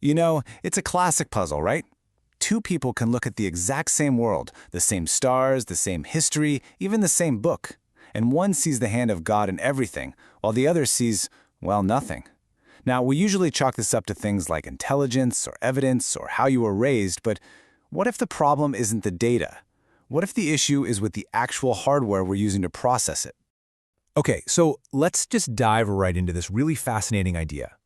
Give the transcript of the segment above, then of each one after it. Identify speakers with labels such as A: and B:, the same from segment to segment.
A: You know, it's a classic puzzle, right? Two people can look at the exact same world, the same stars, the same history, even the same book. And one sees the hand of God in everything, while the other sees, well, nothing. Now, we usually chalk this up to things like intelligence or evidence or how you were raised, but what if the problem isn't the data? What if the issue is with the actual hardware we're using to process it?
B: Okay, so let's just dive right into this really fascinating idea.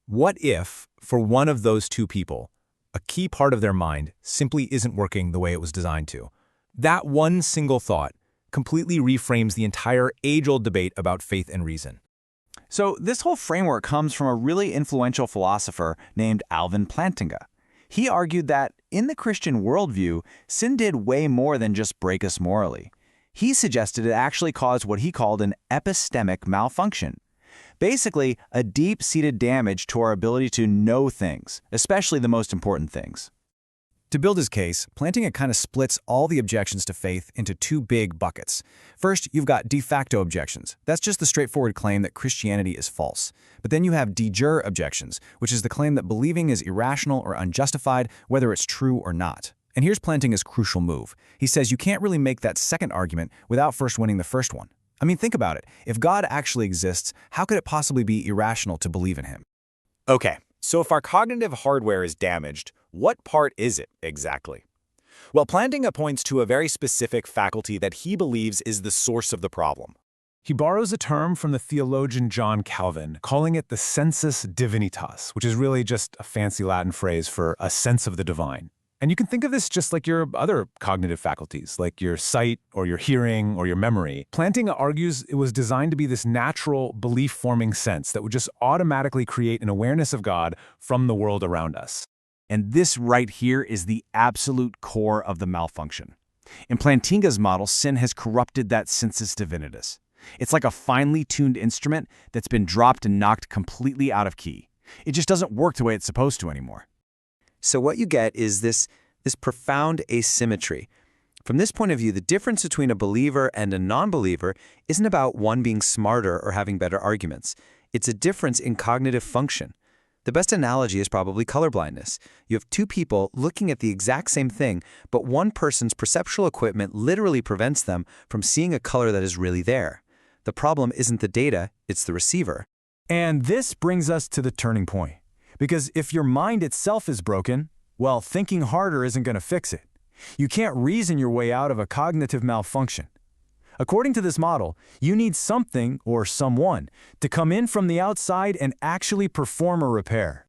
B: What if, for one of those two people, a key part of their mind simply isn't working the way it was designed to? That one single thought completely reframes the entire age-old debate about faith and reason.
C: So this whole framework comes from a really influential philosopher named Alvin Plantinga. He argued that, in the Christian worldview, sin did way more than just break us morally. He suggested it actually caused what he called an epistemic malfunction. Basically, a deep-seated damage to our ability to know things, especially the most important things.
B: To build his case, Plantinga kind of splits all the objections to faith into two big buckets. First, you've got de facto objections. That's just the straightforward claim that Christianity is false. But then you have de jure objections, which is the claim that believing is irrational or unjustified, whether it's true or not. And here's Plantinga's crucial move. He says you can't really make that second argument without first winning the first one. I mean, think about it. If God actually exists, how could it possibly be irrational to believe in him?
D: Okay, so if our cognitive hardware is damaged, what part is it exactly? Well, Plantinga points to a very specific faculty that he believes is the source of the problem.
B: He borrows a term from the theologian John Calvin, calling it the Sensus Divinitas, which is really just a fancy Latin phrase for a sense of the divine. And you can think of this just like your other cognitive faculties, like your sight or your hearing or your memory. Plantinga argues it was designed to be this natural belief-forming sense that would just automatically create an awareness of God from the world around us.
C: And this right here is the absolute core of the malfunction. In Plantinga's model, sin has corrupted that sensus divinitas. It's like a finely tuned instrument that's been dropped and knocked completely out of key. It just doesn't work the way it's supposed to anymore.
E: So what you get is this profound asymmetry. From this point of view, the difference between a believer and a non-believer isn't about one being smarter or having better arguments. It's a difference in cognitive function. The best analogy is probably colorblindness. You have two people looking at the exact same thing, but one person's perceptual equipment literally prevents them from seeing a color that is really there. The problem isn't the data, it's the receiver.
B: And this brings us to the turning point. Because if your mind itself is broken, well, thinking harder isn't going to fix it. You can't reason your way out of a cognitive malfunction. According to this model, you need something or someone to come in from the outside and actually perform a repair.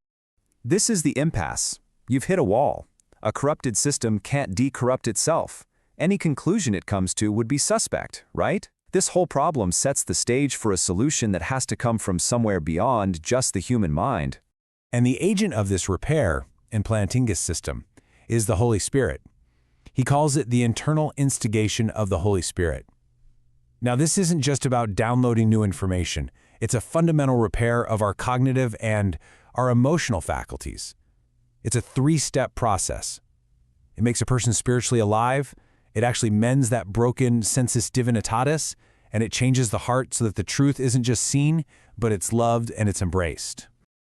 B: This is the impasse. You've hit a wall. A corrupted system can't decorrupt itself. Any conclusion it comes to would be suspect, right? This whole problem sets the stage for a solution that has to come from somewhere beyond just the human mind. And the agent of this repair, in Plantinga's system, is the Holy Spirit. He calls it the internal instigation of the Holy Spirit. Now, this isn't just about downloading new information. It's a fundamental repair of our cognitive and our emotional faculties. It's a three-step process. It makes a person spiritually alive, it actually mends that broken sensus divinitatis, and it changes the heart so that the truth isn't just seen, but it's loved and it's embraced.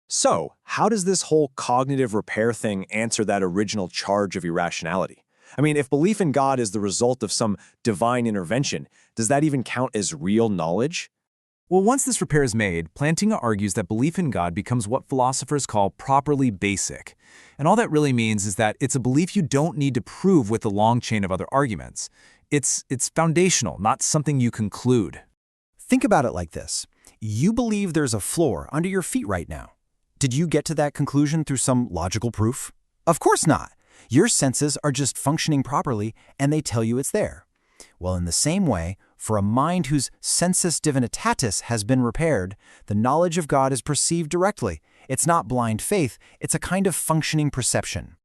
D: So, how does this whole cognitive repair thing answer that original charge of irrationality? I mean, if belief in God is the result of some divine intervention, does that even count as real knowledge?
A: Well, once this repair is made, Plantinga argues that belief in God becomes what philosophers call properly basic. And all that really means is that it's a belief you don't need to prove with a long chain of other arguments. It's foundational, not something you conclude.
F: Think about it like this. You believe there's a floor under your feet right now. Did you get to that conclusion through some logical proof? Of course not. Your senses are just functioning properly, and they tell you it's there. Well, in the same way, for a mind whose sensus divinitatis has been repaired, the knowledge of God is perceived directly. It's not blind faith, it's a kind of functioning perception.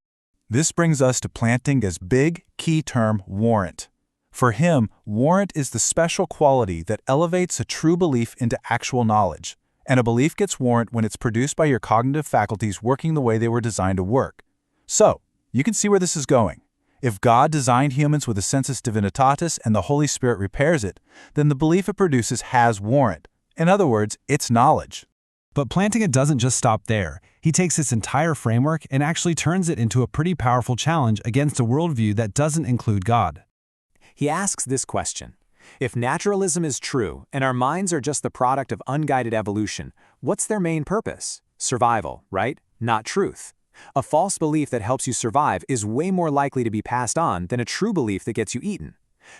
G: This brings us to Plantinga's big, key term, warrant. For him, warrant is the special quality that elevates a true belief into actual knowledge. And a belief gets warrant when it's produced by your cognitive faculties working the way they were designed to work. So, you can see where this is going. If God designed humans with a sensus divinitatis and the Holy Spirit repairs it, then the belief it produces has warrant. In other words, it's knowledge.
B: But Plantinga doesn't just stop there. He takes this entire framework and actually turns it into a pretty powerful challenge against a worldview that doesn't include God.
A: He asks this question: if naturalism is true and our minds are just the product of unguided evolution, what's their main purpose? Survival, right? Not truth. A false belief that helps you survive is way more likely to be passed on than a true belief that gets you eaten.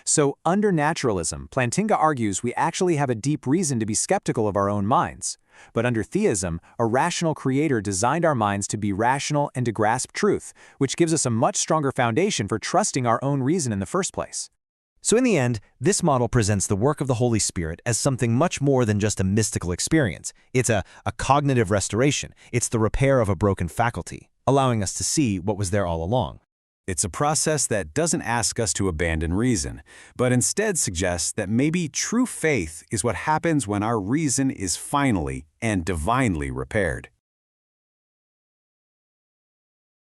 A: So, under naturalism, Plantinga argues we actually have a deep reason to be skeptical of our own minds. But under theism, a rational creator designed our minds to be rational and to grasp truth, which gives us a much stronger foundation for trusting our own reason in the first place.
F: So in the end, this model presents the work of the Holy Spirit as something much more than just a mystical experience. It's a cognitive restoration. It's the repair of a broken faculty, allowing us to see what was there all along.
A: It's a process that doesn't ask us to abandon reason, but instead suggests that maybe true faith is what happens when our reason is finally and divinely repaired.